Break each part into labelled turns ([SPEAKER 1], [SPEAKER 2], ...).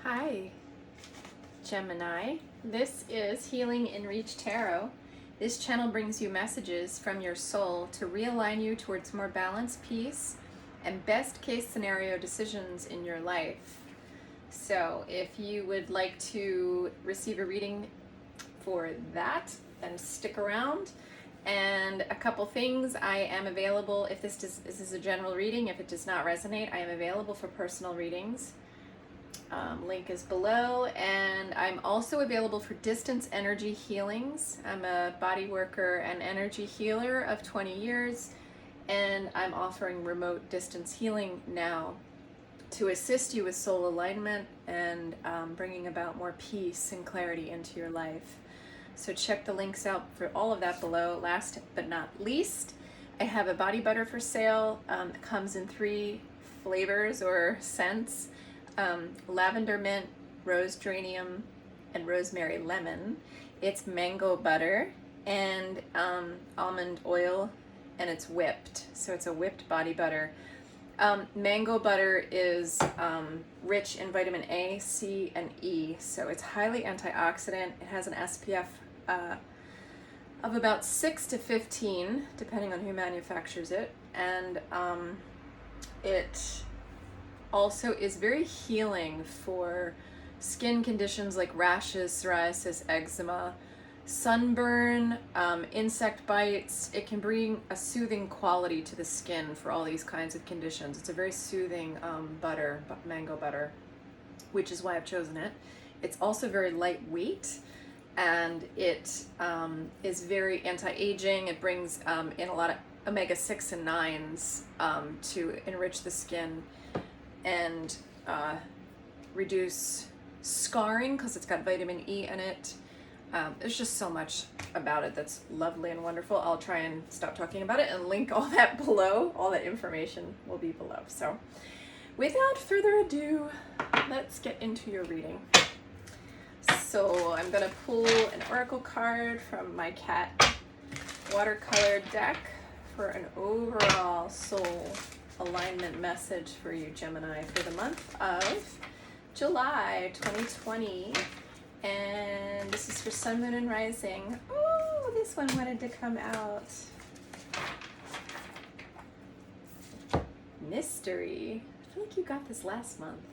[SPEAKER 1] Hi, Gemini. This is Healing in Reach Tarot. This channel brings you messages from your soul to realign you towards more balance, peace, and best case scenario decisions in your life. So if you would like to receive a reading for that, then stick around. And a couple things, I am available if this is a general reading. If it does not resonate, I am available for personal readings. Link is below, and I'm also available for distance energy healings. I'm a body worker and energy healer of 20 years, and I'm offering remote distance healing now to assist you with soul alignment and bringing about more peace and clarity into your life. So check the links out for all of that below. Last but not least, I have a body butter for sale. It comes in 3 flavors or scents. Lavender mint, rose geranium, and rosemary lemon. It's mango butter and almond oil, and it's whipped. So it's a whipped body butter. Mango butter is rich in vitamin A, C, and E, so it's highly antioxidant. It has an SPF of about 6 to 15, depending on who manufactures it, and it also is very healing for skin conditions like rashes, psoriasis, eczema, sunburn, insect bites. It can bring a soothing quality to the skin for all these kinds of conditions. It's a very soothing butter, mango butter, which is why I've chosen it. It's also very lightweight, and it is very anti-aging. It brings in a lot of omega-6 and 9s to enrich the skin and reduce scarring because it's got vitamin E in it. There's just so much about it that's lovely and wonderful. I'll try and stop talking about it and link all that below. All that information will be below. So without further ado, let's get into your reading. So I'm going to pull an oracle card from my cat watercolor deck for an overall soul alignment message for you, Gemini, for the month of July 2020. And this is for Sun, Moon, and Rising. Oh, this one wanted to come out. Mystery. I feel like you got this last month.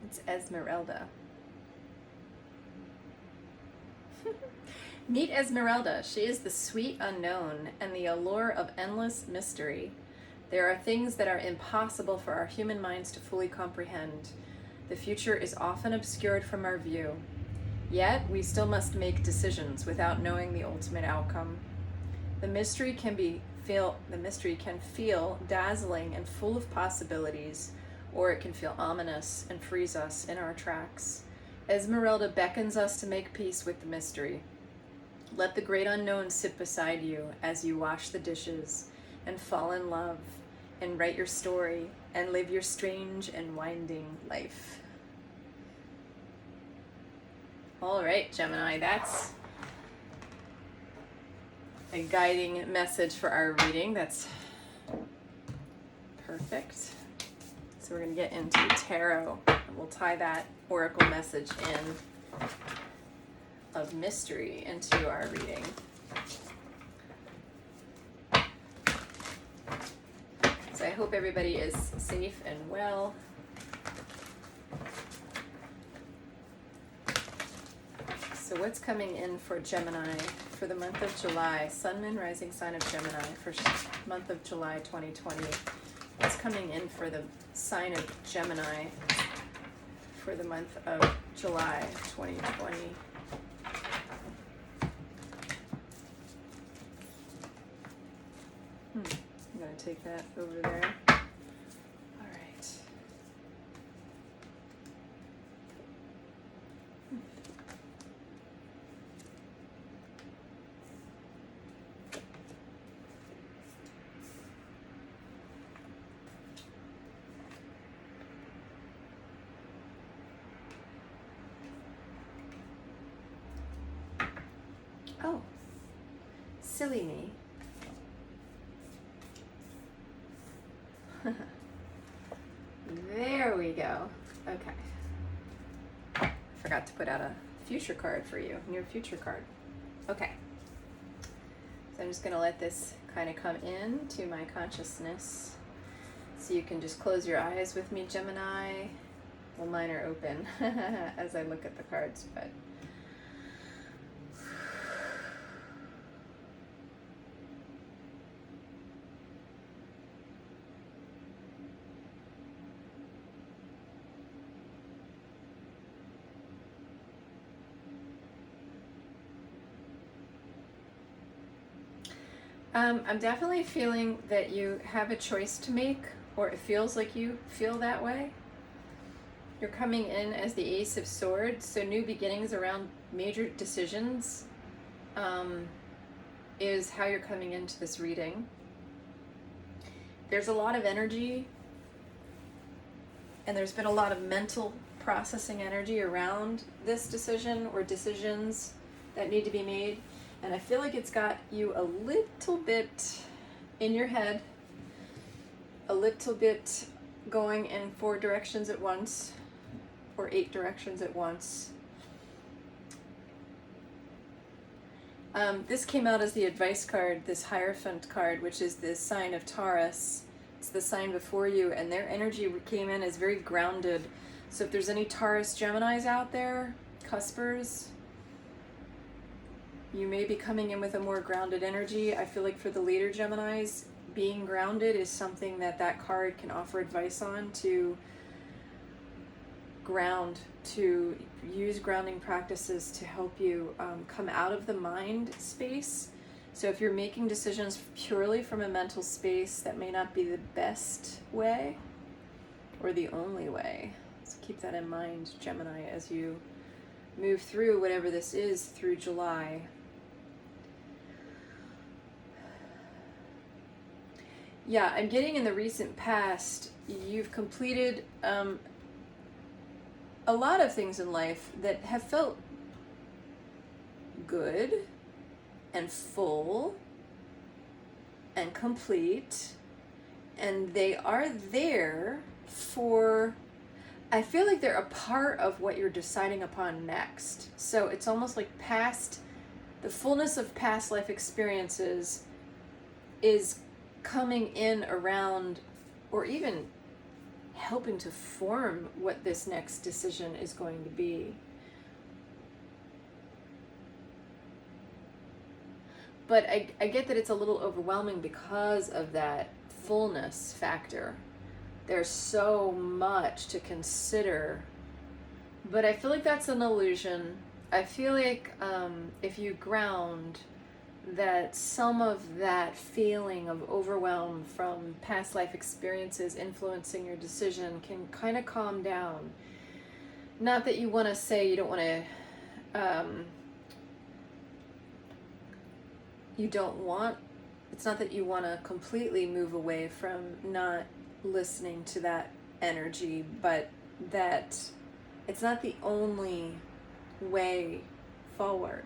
[SPEAKER 1] It's Esmeralda. Meet Esmeralda. She is the sweet unknown and the allure of endless mystery. There are things that are impossible for our human minds to fully comprehend. The future is often obscured from our view. Yet, we still must make decisions without knowing the ultimate outcome. The mystery can feel dazzling and full of possibilities, or it can feel ominous and freeze us in our tracks. Esmeralda beckons us to make peace with the mystery. Let the great unknown sit beside you as you wash the dishes and fall in love and write your story and live your strange and winding life. All right, Gemini, that's a guiding message for our reading. That's perfect. So we're going to get into tarot, and we'll tie that oracle message in of mystery into our reading. So I hope everybody is safe and well. So what's coming in for Gemini for the month of July? Sun, Moon, Rising sign of Gemini for month of July 2020. What's coming in for the sign of Gemini for the month of July 2020? I'm going to take that over there. All right. Oh, silly me. There we go. Okay. Forgot to put out a future card for you, near future card. Okay. So I'm just going to let this kind of come into my consciousness. So you can just close your eyes with me, Gemini. Well, mine are open as I look at the cards, but I'm definitely feeling that you have a choice to make, or it feels like you feel that way. You're coming in as the Ace of Swords, so new beginnings around major decisions is how you're coming into this reading. There's a lot of energy, and there's been a lot of mental processing energy around this decision or decisions that need to be made. And I feel like it's got you a little bit in your head, a little bit going in 4 directions at once, or 8 directions at once. This came out as the advice card, this Hierophant card, which is the sign of Taurus. It's the sign before you, and their energy came in as very grounded. So if there's any Taurus Geminis out there, cuspers, you may be coming in with a more grounded energy. I feel like for the later Geminis, being grounded is something that that card can offer advice on, to ground, to use grounding practices to help you come out of the mind space. So if you're making decisions purely from a mental space, that may not be the best way or the only way. So keep that in mind, Gemini, as you move through whatever this is through July. Yeah, I'm getting in the recent past, you've completed a lot of things in life that have felt good and full and complete, and they are there for, I feel like they're a part of what you're deciding upon next. So it's almost like past, the fullness of past life experiences is coming in around, or even helping to form what this next decision is going to be. But I get that it's a little overwhelming because of that fullness factor. There's so much to consider, but I feel like that's an illusion. I feel like if you ground, that some of that feeling of overwhelm from past life experiences influencing your decision can kind of calm down. Not that you want to say you don't want to, it's not that you want to completely move away from not listening to that energy, but that it's not the only way forward.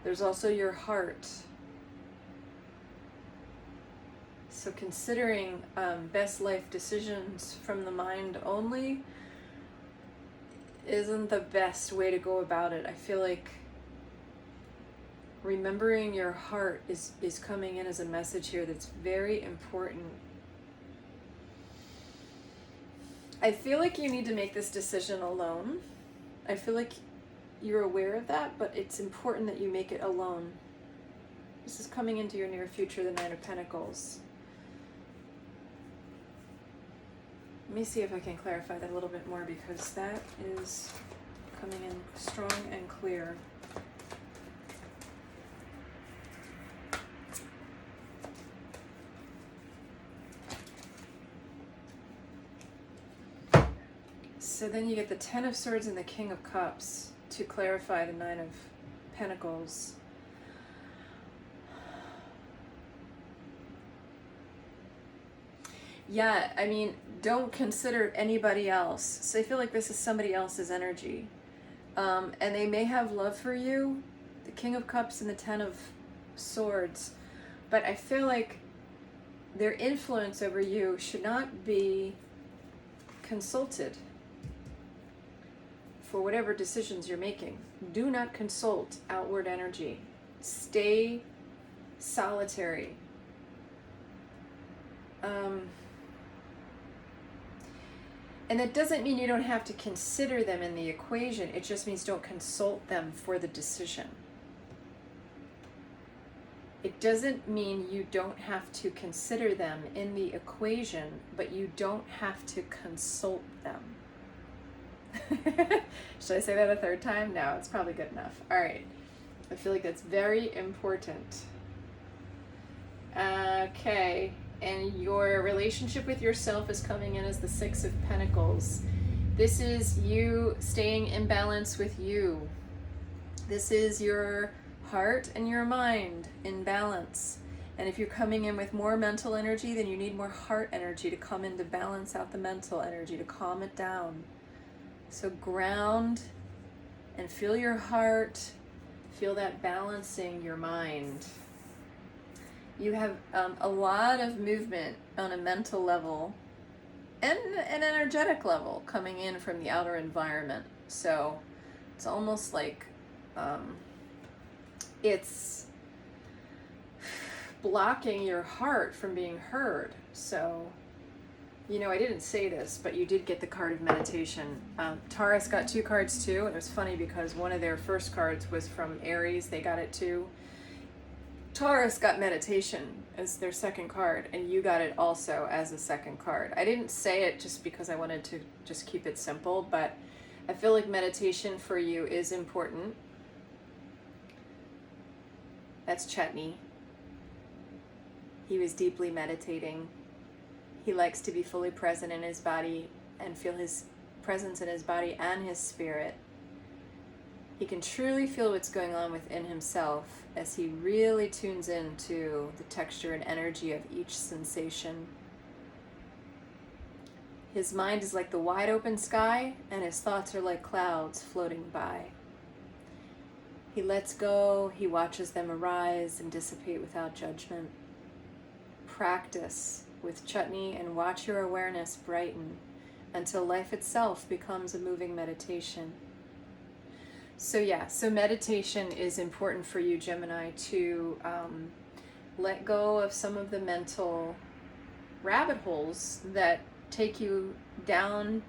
[SPEAKER 1] There's also your heart. So considering best life decisions from the mind only isn't the best way to go about it. I feel like remembering your heart is coming in as a message here that's very important. I feel like you need to make this decision alone. I feel like you're aware of that, but it's important that you make it alone. This is coming into your near future, the Nine of Pentacles. Let me see if I can clarify that a little bit more, because that is coming in strong and clear. So then you get the Ten of Swords and the King of Cups to clarify the Nine of Pentacles. Yeah, I mean, don't consider anybody else. So I feel like this is somebody else's energy. And they may have love for you, the King of Cups and the Ten of Swords. But I feel like their influence over you should not be consulted for whatever decisions you're making. Do not consult outward energy. Stay solitary. And that doesn't mean you don't have to consider them in the equation. It just means don't consult them for the decision. It doesn't mean you don't have to consider them in the equation, but you don't have to consult them. Should I say that a third time? No, it's probably good enough. All right. I feel like that's very important. Okay. And your relationship with yourself is coming in as the Six of Pentacles. This is you staying in balance with you. This is your heart and your mind in balance. And if you're coming in with more mental energy, then you need more heart energy to come in to balance out the mental energy, to calm it down. So ground and feel your heart, feel that balancing your mind. You have a lot of movement on a mental level and an energetic level coming in from the outer environment. So it's almost like it's blocking your heart from being heard. So, you know, I didn't say this, but you did get the card of meditation. Taurus got 2 cards too, and it was funny because one of their first cards was from Aries. They got it too. Taurus got meditation as their second card, and you got it also as a second card. I didn't say it just because I wanted to just keep it simple, but I feel like meditation for you is important. That's Chetney. He was deeply meditating. He likes to be fully present in his body and feel his presence in his body and his spirit. He can truly feel what's going on within himself as he really tunes into the texture and energy of each sensation. His mind is like the wide open sky, and his thoughts are like clouds floating by. He lets go, he watches them arise and dissipate without judgment. Practice with Chutney and watch your awareness brighten until life itself becomes a moving meditation. So yeah, so meditation is important for you, Gemini, to let go of some of the mental rabbit holes that take you down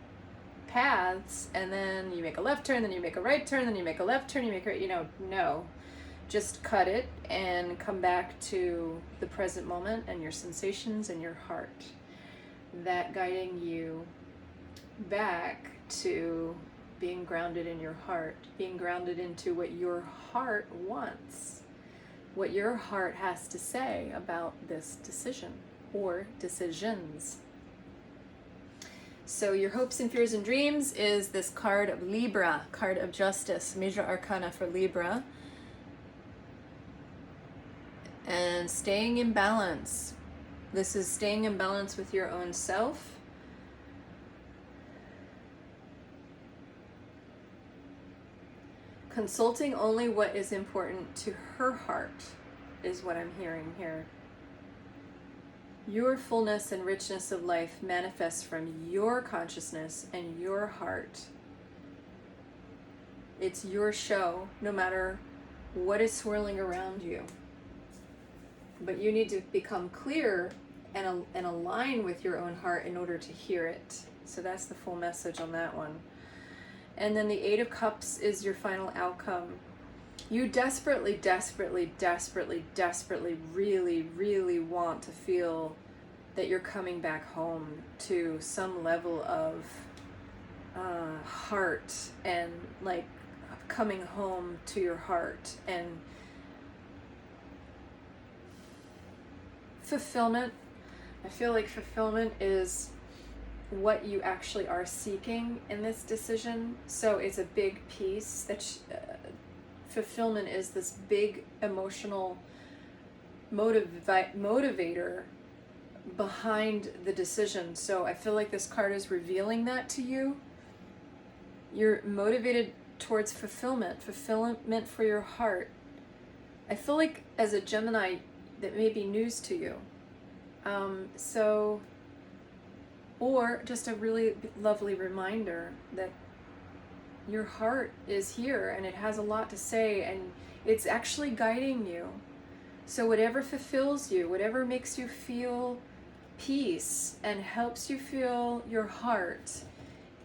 [SPEAKER 1] paths, and then you make a left turn, then you make a right turn, then you make a left turn, you make a, no. Just cut it and come back to the present moment and your sensations and your heart. That guiding you back to being grounded in your heart, being grounded into what your heart wants, what your heart has to say about this decision or decisions. So your hopes and fears and dreams is this card of Libra, card of justice, major arcana for Libra. And staying in balance. This is staying in balance with your own self. Consulting only what is important to her heart is what I'm hearing here. Your fullness and richness of life manifests from your consciousness and your heart. It's your show, no matter what is swirling around you. But you need to become clear and align with your own heart in order to hear it. So that's the full message on that one. And then the Eight of Cups is your final outcome. You desperately, desperately, desperately, desperately, really, really want to feel that you're coming back home to some level of heart and like coming home to your heart and fulfillment. I feel like fulfillment is what you actually are seeking in this decision. So it's a big piece that fulfillment is this big emotional motivator behind the decision. So I feel like this card is revealing that to you. You're motivated towards fulfillment for your heart. I feel like as a Gemini, that may be news to you. So or just a really lovely reminder that your heart is here and it has a lot to say, and it's actually guiding you. So whatever fulfills you, whatever makes you feel peace and helps you feel your heart,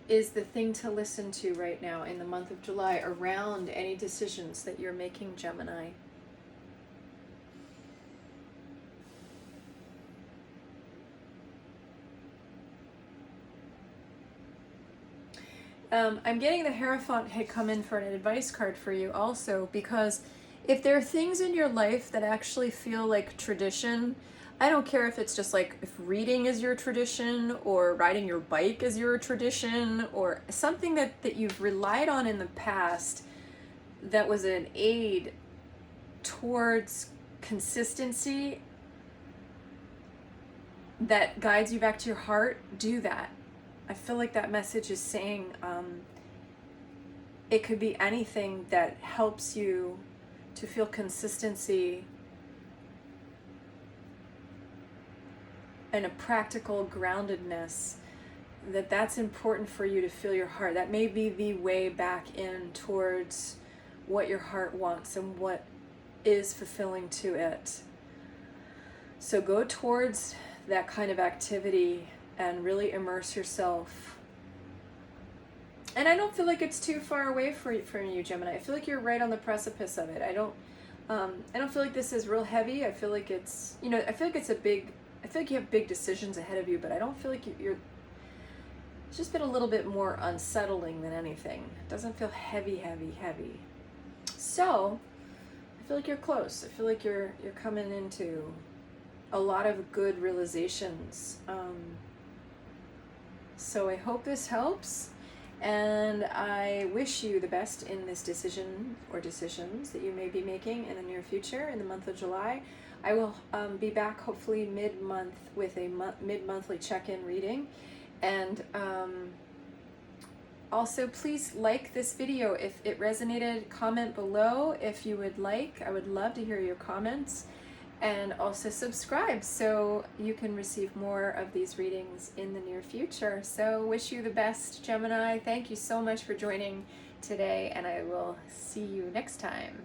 [SPEAKER 1] is the thing to listen to right now in the month of July around any decisions that you're making, Gemini. I'm getting the Hierophant had come in for an advice card for you also, because if there are things in your life that actually feel like tradition, I don't care if it's just like if reading is your tradition, or riding your bike is your tradition, or something that you've relied on in the past that was an aid towards consistency that guides you back to your heart, do that. I feel like that message is saying it could be anything that helps you to feel consistency and a practical groundedness, that's important for you to feel your heart. That may be the way back in towards what your heart wants and what is fulfilling to it. So go towards that kind of activity and really immerse yourself. And I don't feel like it's too far away from you, Gemini. I feel like you're right on the precipice of it. I don't feel like this is real heavy. I feel like it's, I feel like it's I feel like you have big decisions ahead of you, but I don't feel like you're, it's just been a little bit more unsettling than anything. It doesn't feel heavy. So I feel like you're close. I feel like you're coming into a lot of good realizations. So I hope this helps, and I wish you the best in this decision or decisions that you may be making in the near future in the month of July. I will be back hopefully mid-month with a mid-monthly check-in reading, and also please like this video if it resonated. Comment below if you would like. I would love to hear your comments. And also subscribe so you can receive more of these readings in the near future. So wish you the best, Gemini. Thank you so much for joining today, and I will see you next time.